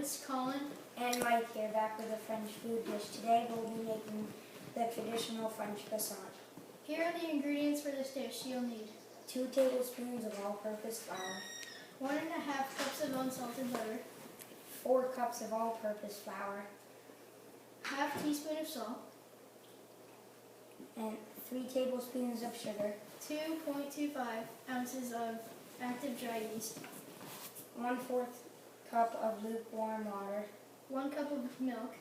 it's Colin. And Mike here, back with a French food dish. Today we'll be making the traditional French croissant. Here are the ingredients for this dish. You'll need 2 tablespoons of all-purpose flour, 1.5 cups of unsalted butter, 4 cups of all-purpose flour, half teaspoon of salt, and 3 tablespoons of sugar, 2.25 ounces of active dry yeast, 1/4 cup of lukewarm water, 1 cup of milk,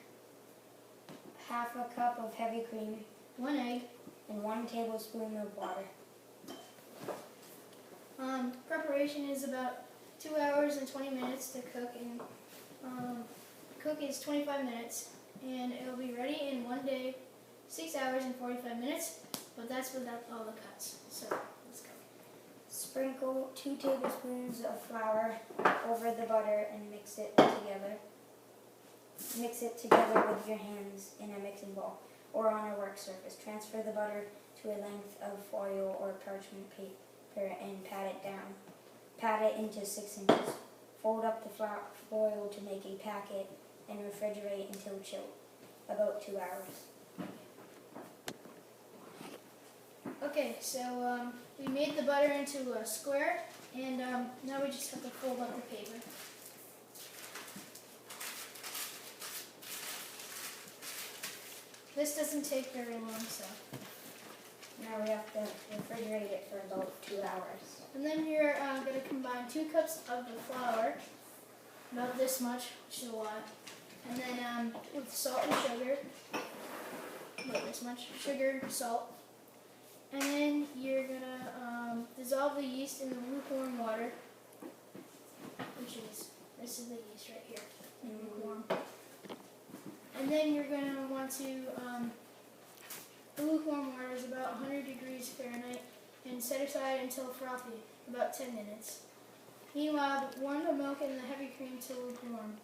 half a cup of heavy cream, 1 egg. and 1 tablespoon of water. Preparation is about 2 hours and 20 minutes to cook, and cook is 25 minutes, and it'll be ready in 1 day, 6 hours and 45 minutes, but that's without all the cuts. So let's go. Sprinkle 2 tablespoons of flour over the butter and mix it together. Mix it together with your hands in a mixing bowl or on a work surface. Transfer the butter to a length of foil or parchment paper and pat it down. Pat it into 6 inches. Fold up the foil to make a packet and refrigerate until chilled, about 2 hours. Okay, so we made the butter into a square, and now we just have to fold up the paper. This doesn't take very long, so. Now we have to refrigerate it for about 2 hours. And then you're going to combine 2 cups of the flour, about this much, which is a lot. And then with salt and sugar, about this much, sugar, salt. And then you're going to dissolve the yeast in the lukewarm water, this is the yeast right here, in lukewarm. And then you're going to want to, the lukewarm water is about 100 degrees Fahrenheit, and set aside until frothy, about 10 minutes. Meanwhile, warm the milk and the heavy cream to lukewarm.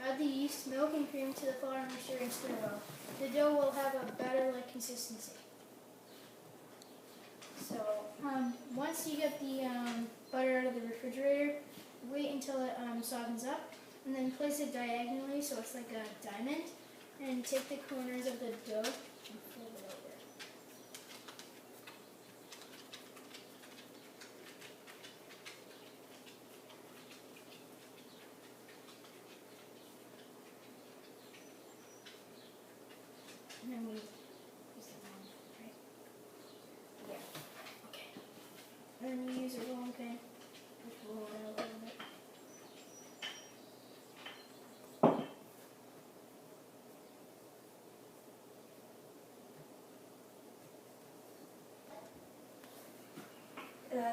Add the yeast, milk, and cream to the flour mixture and stir well. The dough will have a batter-like consistency. So, once you get the butter out of the refrigerator, wait until it softens up, and then place it diagonally so it's like a diamond, and take the corners of the dough and fold it over. And then we use the wrong, right? Yeah. Okay. And then you use a rolling pin. Just roll it out a little bit.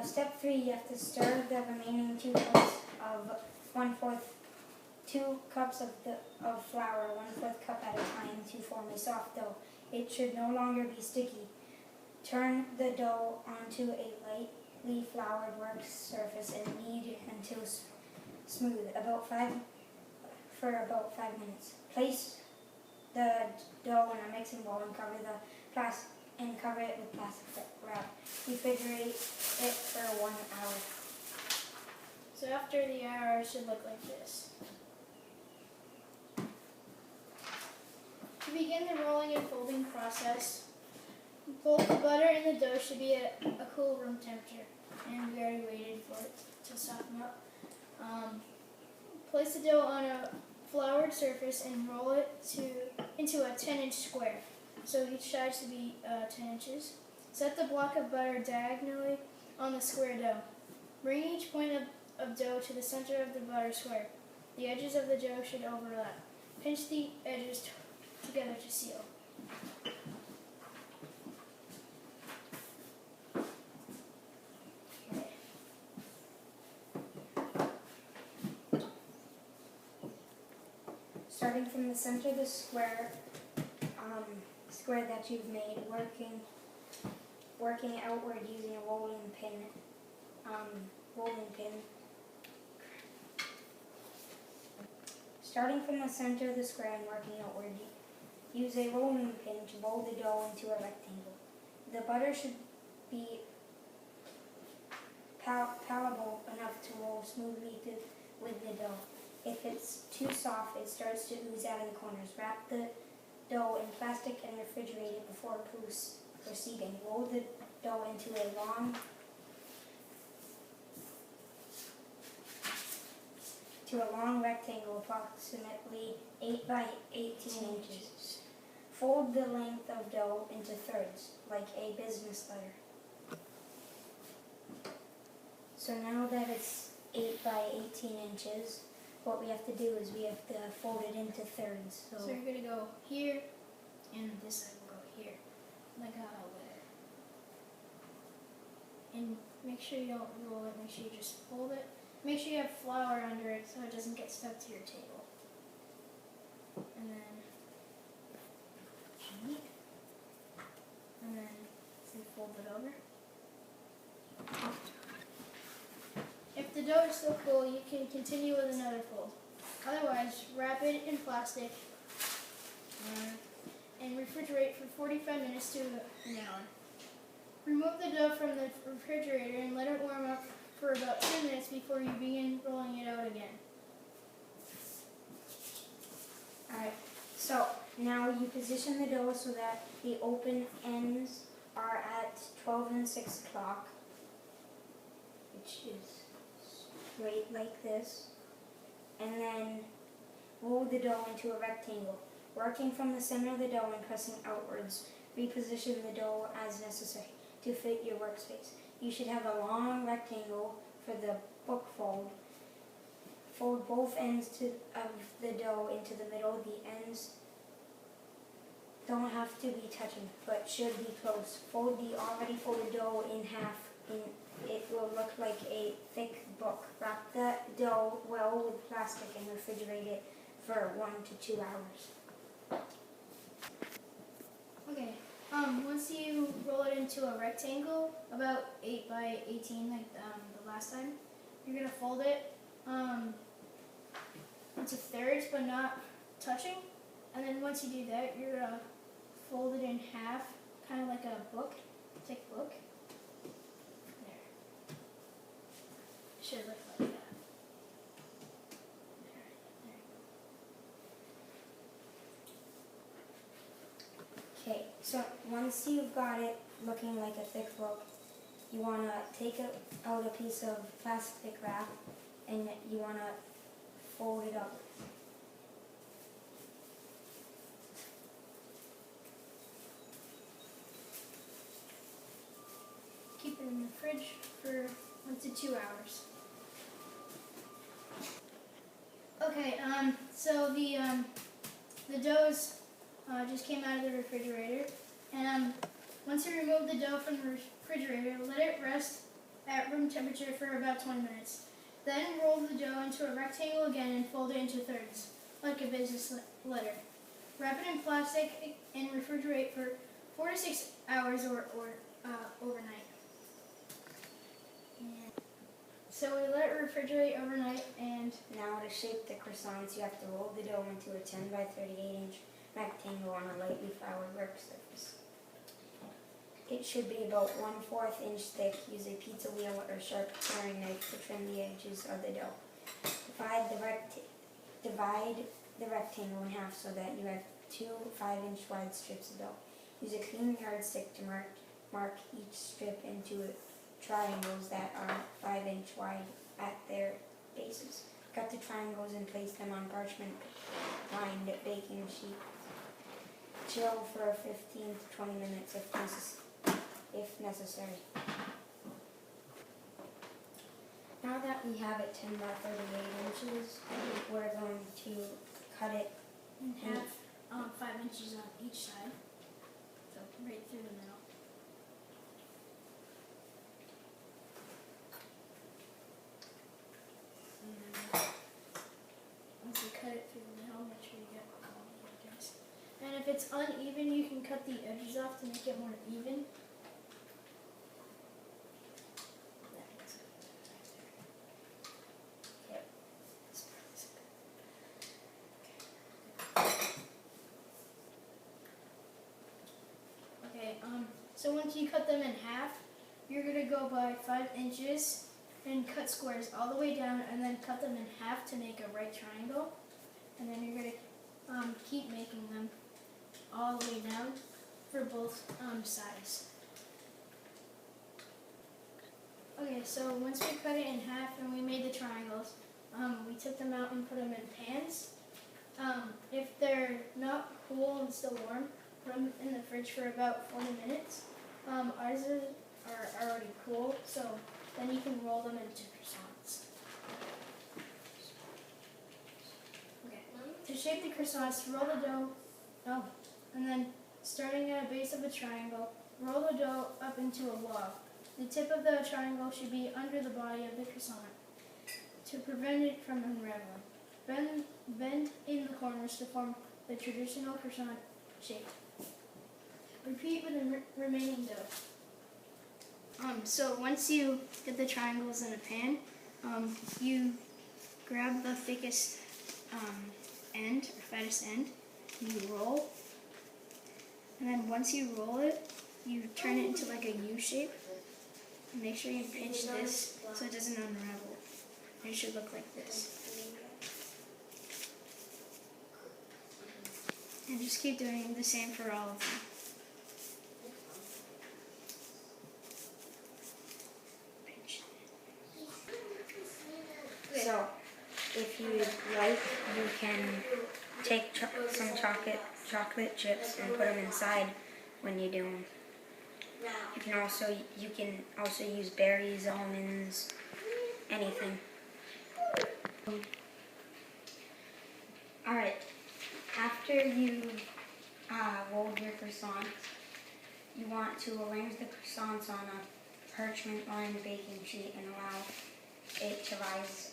Step 3, you have to stir the remaining 2 cups of 2 cups of flour, 1/4 cup at a time to form a soft dough. It should no longer be sticky. Turn the dough onto a lightly floured work surface and knead until smooth, for about 5 minutes. Place the dough in a mixing bowl and cover it with plastic wrap. Refrigerate it for 1 hour. So after the hour, it should look like this. To begin the rolling and folding process, both the butter and the dough should be at a cool room temperature, and we already waited for it to soften up. Place the dough on a floured surface and roll it into a 10-inch square, so each side should be 10 inches. Set the block of butter diagonally on the square dough. Bring each point of dough to the center of the butter square. The edges of the dough should overlap. Pinch the edges together to seal. Starting from the center of the square that you've made, working outward using a rolling pin. Starting from the center of the square and working outward, use a rolling pin to roll the dough into a rectangle. The butter should be palatable enough to roll smoothly with the dough. If it's it's too soft, it starts to ooze out of the corners. Wrap the dough in plastic and refrigerate it before proceeding. Roll the dough into a long rectangle approximately 8 by 18 inches. Fold the length of dough into thirds, like a business letter. So now that it's 8 by 18 inches, what we have to do is we have to fold it into thirds. So you're going to go here, and this side will go here, like a letter. And make sure you don't roll it, make sure you just fold it. Make sure you have flour under it so it doesn't get stuck to your table. And then we fold it over. If the dough is still full, you can continue with another fold. Otherwise, wrap it in plastic and refrigerate for 45 minutes to an hour. Remove the dough from the refrigerator and let it warm up for about 2 minutes before you begin rolling it out again. Alright, so now you position the dough so that the open ends are at 12 and 6 o'clock, which is straight like this, and then roll the dough into a rectangle. Working from the center of the dough and pressing outwards, reposition the dough as necessary to fit your workspace. You should have a long rectangle for the book fold. Fold both ends of the dough into the middle. The ends don't have to be touching, but should be close. Fold the already folded dough in half. It will look like a thick book. Wrap the dough well with plastic and refrigerate it for 1 to 2 hours. Okay. Once you roll it into a rectangle, about 8 by 18, like the last time, you're gonna fold it into thirds, but not touching. And then once you do that, you're gonna fold it in half, kind of like a book, thick book. There. Should look like that. Okay, so once you've got it looking like a thick book, you want to take out a piece of plastic wrap and you want to fold it up. Keep it in the fridge for 1 to 2 hours. Okay, so the doughs just came out of the refrigerator, and once you remove the dough from the refrigerator, let it rest at room temperature for about 20 minutes. Then roll the dough into a rectangle again and fold it into thirds, like a business letter. Wrap it in plastic and refrigerate for 4 to 6 hours or overnight. So we let it refrigerate overnight, and now to shape the croissants, you have to roll the dough into a 10 by 38 inch rectangle on a lightly floured work surface. It should be about 1/4 inch thick. Use a pizza wheel or sharp paring knife to trim the edges of the dough. Divide the rectangle in half so that you have 2 5-inch wide strips of dough. Use a clean yardstick to mark each strip into triangles that are 5-inch wide at their bases. Cut the triangles and place them on parchment-lined baking sheet. Chill for 15 to 20 minutes if necessary. Now that we have it 10 by 38 inches, we're going to cut it in half, 5 inches on each side, so right through the middle. Once you cut it through the middle, make sure you get all the edges. And if it's uneven, you can cut the edges off to make it more even. Okay, so once you cut them in half, you're going to go by 5 inches and cut squares all the way down, and then cut them in half to make a right triangle. And then you're going to keep making them all the way down for both sides. Okay, so once we cut it in half and we made the triangles, we took them out and put them in pans. If they're not cool and still warm, put them in the fridge for about 40 minutes. Ours are already cool, so then you can roll them into croissants. Okay. To shape the croissants, roll the dough, and then starting at a base of a triangle, roll the dough up into a log. The tip of the triangle should be under the body of the croissant to prevent it from unraveling. Bend in the corners to form the traditional croissant shape. Repeat with the remaining dough. So once you get the triangles in a pan, you grab the thickest end, or fattest end, and you roll. And then once you roll it, you turn it into like a U shape. And make sure you pinch this so it doesn't unravel. And it should look like this. And just keep doing the same for all of them. So, if you like, you can take some chocolate chips and put them inside when you do them. You can also use berries, almonds, anything. Alright, after you rolled your croissants, you want to arrange the croissants on a parchment-lined baking sheet and allow it to rise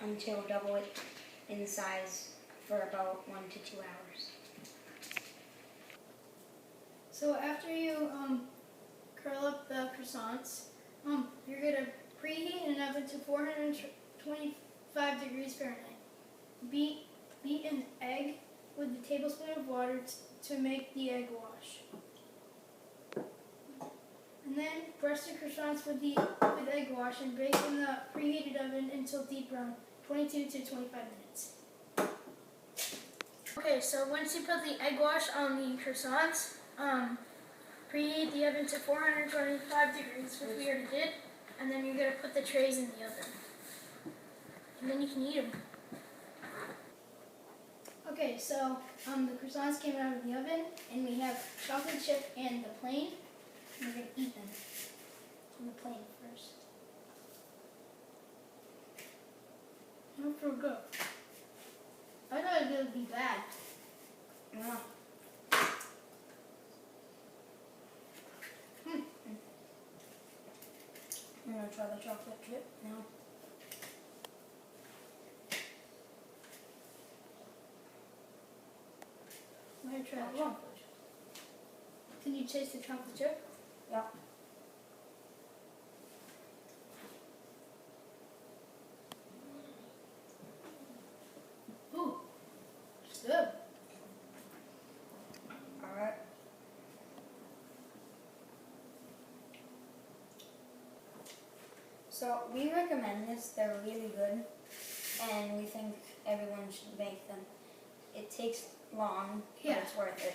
until double it in size for about 1 to 2 hours. So after you curl up the croissants, you're going to preheat an oven to 425 degrees Fahrenheit. Beat an egg with a tablespoon of water to make the egg wash. And then brush the croissants with egg wash and bake in the preheated oven until deep brown, 22 to 25 minutes. Okay, so once you put the egg wash on the croissants, preheat the oven to 425 degrees, which we already did, and then you're going to put the trays in the oven. And then you can eat them. Okay, so the croissants came out of the oven, and we have chocolate chip and the plain. And we're going to eat them on the plain first. Don't feel good. I thought it would be bad. Yeah. I'm going to try the chocolate chip now. I'm going to try the chocolate chip. Can you taste the chocolate chip? Yeah. Ooh, it's good. Alright. So we recommend this. They're really good, and we think everyone should make them. It takes long, but Yeah. it's worth it.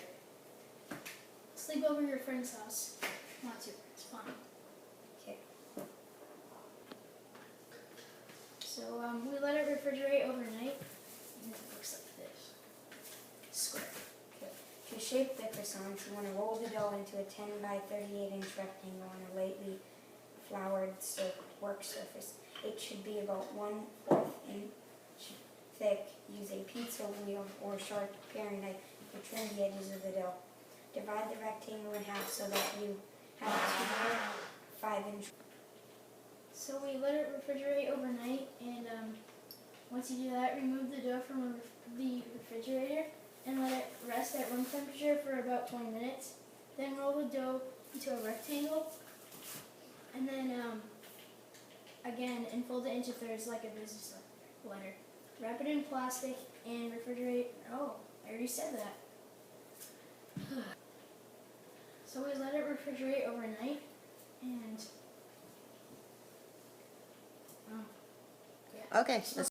Sleep over your friend's house. Want to? It's fine. Okay. So we let it refrigerate overnight, and it looks like this. Square. Okay. To shape the croissants, you want to roll the dough into a 10 by 38 inch rectangle on a lightly floured work surface. It should be about 1/4 inch thick. Use a pizza wheel or sharp paring knife to trim the edges of the dough. Divide the rectangle in half so that you have 5-inch. So we let it refrigerate overnight, and once you do that, remove the dough from the refrigerator and let it rest at room temperature for about 20 minutes. Then roll the dough into a rectangle, and then again, and fold it into thirds like a business letter. Wrap it in plastic and refrigerate. Oh, I already said that. So we let it refrigerate overnight, and Okay.